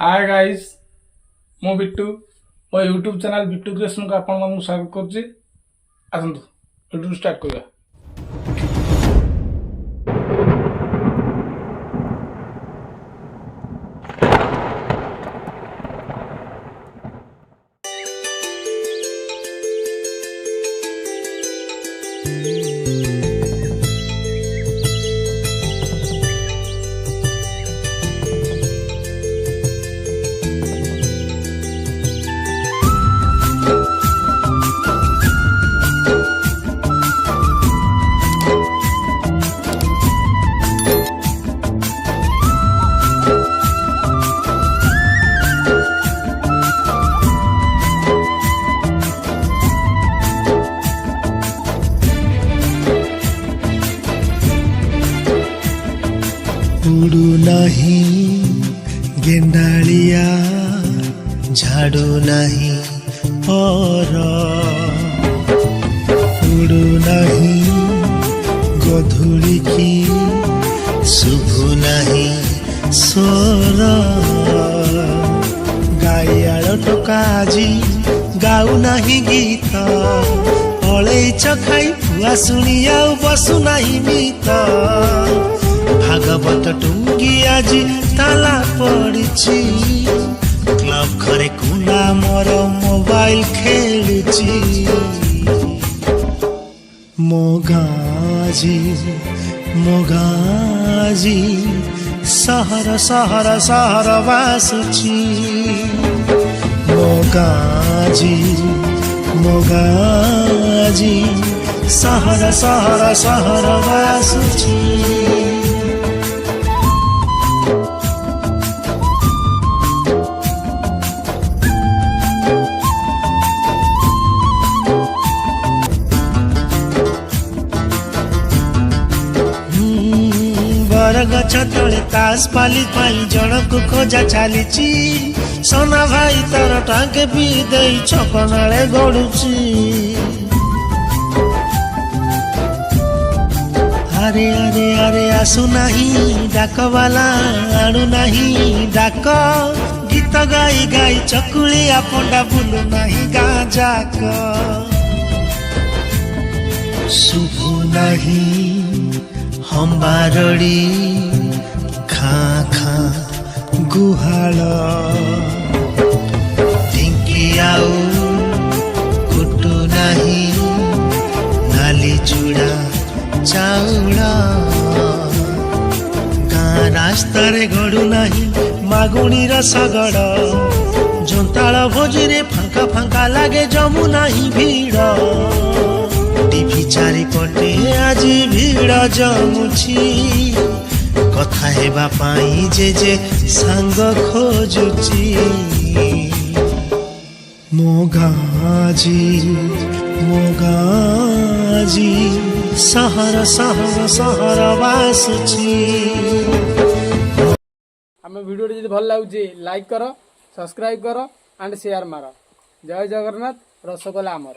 Hi guys मो बिट्टू मो YouTube channel Bittu creation को आपण स्वागत करुच्ची। आसतु यूट्यूब स्टार्ट करिया। उड़ू नहीं गेंडालिया झाड़ू नहीं और उड़ू नहीं गोधूली की शुभु नहीं सोर गाइयाल टोकाजी गाऊ नहीं गीत अलैच खाई पुआ शुणी आउ बसु नहीं मीत भागवत टुंगी आज ताला पड़िछि क्लब घरे कुला मोर मोबाइल खेलुछि मोगाजी सहर सहर सहर बासुछि मोगाजी सहर सहर सहर बासुछि। गछ तले तास पाली पाई जनक खोजा चलीची सोना भाई तार टांके पी दे छकनाले गड़ुची अरे अरे अरे आसु नहीं डाक वाला आणु नहीं डाक गीत गाई गाई चकुली आपंडा बुलु नहीं गाँ जाक शुभु नहीं हम बारड़ी खाँ खाँ गुहाल ढिंकी आउ कुटु नहीं नाली चूड़ा चाउल गाँ रास्ता रे गड़ू नहीं मागुणी रसगड़ जोंताल भोजी रे फांका फांका लागे जमु नहीं भीड़ टीवी चारिपटे आज भीड़ जमुछि कथा हेबा पाई जे सांग खोजुछि मोगाजी सहर सहर सहर बासुछि। आम वीडियो जब भल लगे लाइक कर सब्सक्राइब कर एंड शेयर मार। जय जगन्नाथ रसगोला आमर।